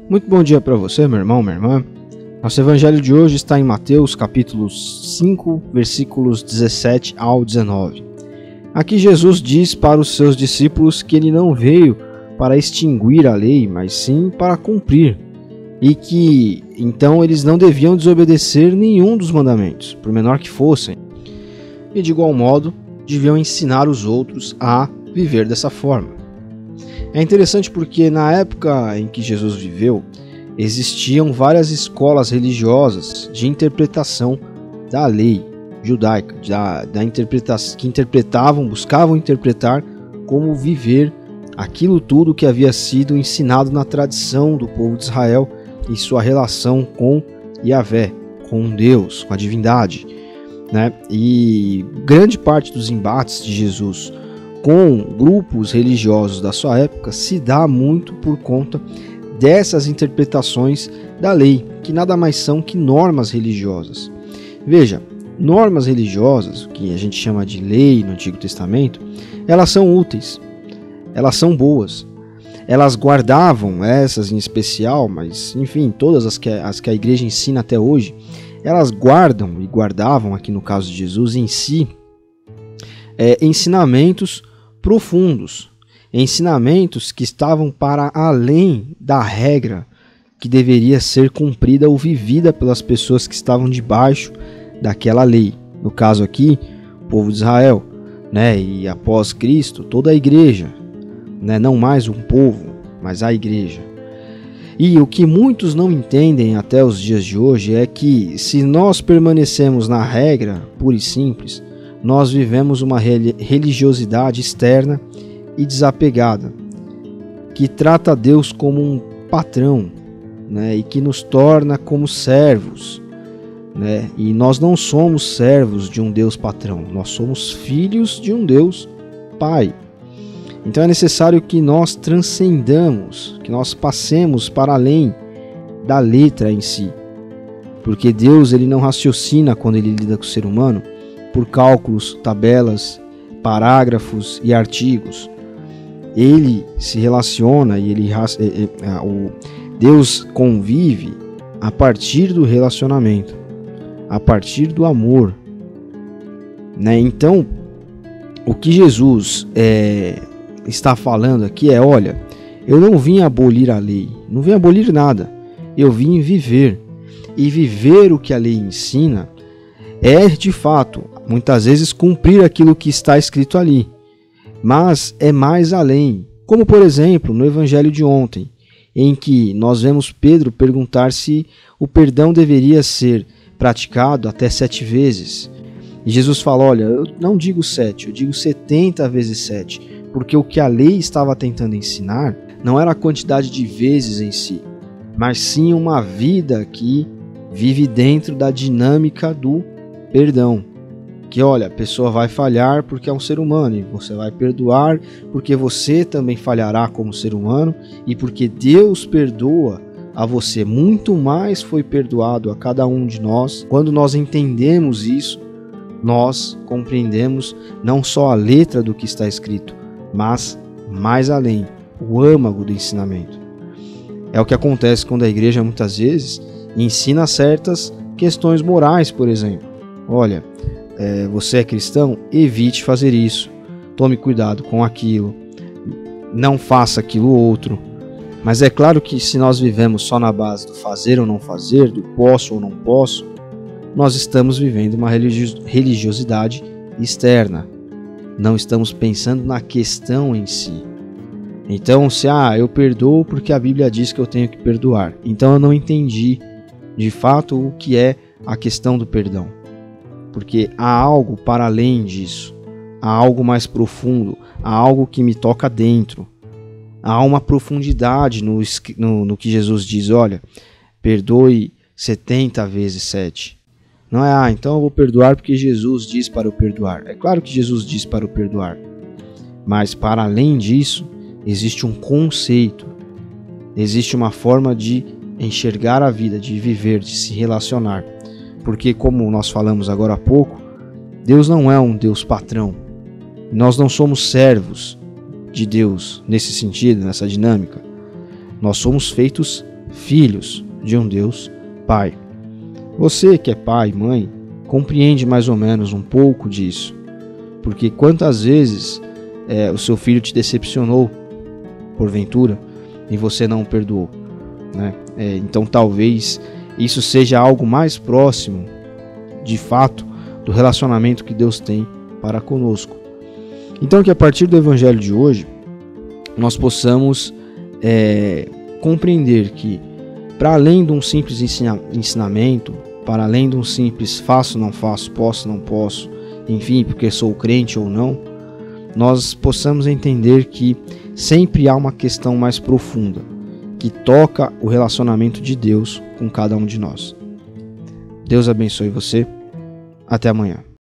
Muito bom dia para você, meu irmão, minha irmã. Nosso evangelho de hoje está em Mateus, capítulo 5, versículos 17 ao 19. Aqui Jesus diz para os seus discípulos que ele não veio para extinguir a lei, mas sim para cumprir, e que então eles não deviam desobedecer nenhum dos mandamentos, por menor que fossem, e de igual modo deviam ensinar os outros a viver dessa forma. É interessante porque na época em que Jesus viveu, existiam várias escolas religiosas de interpretação da lei judaica, que buscavam interpretar como viver aquilo tudo que havia sido ensinado na tradição do povo de Israel e sua relação com Yahvé, com Deus, com a divindade, né? E grande parte dos embates de Jesus com grupos religiosos da sua época se dá muito por conta dessas interpretações da lei, que nada mais são que normas religiosas. Veja, normas religiosas, que a gente chama de lei no Antigo Testamento, elas são úteis, elas são boas, elas guardavam essas em especial, mas enfim, todas as que a igreja ensina até hoje, elas guardam e guardavam, aqui no caso de Jesus, em si, ensinamentos profundos, ensinamentos que estavam para além da regra que deveria ser cumprida ou vivida pelas pessoas que estavam debaixo daquela lei. No caso aqui, o povo de Israel, né? E após Cristo, toda a igreja, né? Não mais um povo, mas a igreja. E o que muitos não entendem até os dias de hoje é que se nós permanecemos na regra pura e simples, nós vivemos uma religiosidade externa e desapegada, que trata Deus como um patrão, né, e que nos torna como servos, né, e nós não somos servos de um Deus patrão, nós somos filhos de um Deus Pai. Então é necessário que nós transcendamos, que nós passemos para além da letra em si, porque Deus ele não raciocina quando ele lida com o ser humano por cálculos, tabelas, parágrafos e artigos. Ele se relaciona e Deus convive a partir do relacionamento, a partir do amor, né? Então, o que Jesus está falando aqui é: olha, eu não vim abolir a lei, não vim abolir nada, eu vim viver. E viver o que a lei ensina é, de fato, muitas vezes cumprir aquilo que está escrito ali, mas é mais além, como por exemplo no evangelho de ontem, em que nós vemos Pedro perguntar se o perdão deveria ser praticado até 7 vezes, e Jesus fala: olha, eu não digo 7, eu digo 70 vezes 7, porque o que a lei estava tentando ensinar não era a quantidade de vezes em si, mas sim uma vida que vive dentro da dinâmica do perdão. Que olha, a pessoa vai falhar porque é um ser humano, e você vai perdoar porque você também falhará como ser humano, e porque Deus perdoa a você, muito mais foi perdoado a cada um de nós. Quando nós entendemos isso, nós compreendemos não só a letra do que está escrito, mas mais além, o âmago do ensinamento. É o que acontece quando a igreja muitas vezes ensina certas questões morais, por exemplo. Olha, você é cristão? Evite fazer isso. Tome cuidado com aquilo. Não faça aquilo outro. Mas é claro que se nós vivemos só na base do fazer ou não fazer, do posso ou não posso, nós estamos vivendo uma religiosidade externa. Não estamos pensando na questão em si. Então, se eu perdoo porque a Bíblia diz que eu tenho que perdoar, então eu não entendi de fato o que é a questão do perdão. Porque há algo para além disso, há algo mais profundo, há algo que me toca dentro, há uma profundidade no que Jesus diz: olha, perdoe 70 vezes 7. Não é, então eu vou perdoar porque Jesus diz para eu perdoar. É claro que Jesus diz para eu perdoar, mas para além disso, existe um conceito, existe uma forma de enxergar a vida, de viver, de se relacionar. Porque, como nós falamos agora há pouco, Deus não é um Deus patrão. Nós não somos servos de Deus nesse sentido, nessa dinâmica. Nós somos feitos filhos de um Deus Pai. Você que é pai, mãe, compreende mais ou menos um pouco disso, porque quantas vezes o seu filho te decepcionou, porventura, e você não o perdoou, né? Então talvez isso seja algo mais próximo, de fato, do relacionamento que Deus tem para conosco. Então que a partir do Evangelho de hoje, nós possamos compreender que, para além de um simples ensinamento, para além de um simples faço, não faço, posso, não posso, enfim, porque sou crente ou não, nós possamos entender que sempre há uma questão mais profunda, que toca o relacionamento de Deus com cada um de nós. Deus abençoe você. Até amanhã.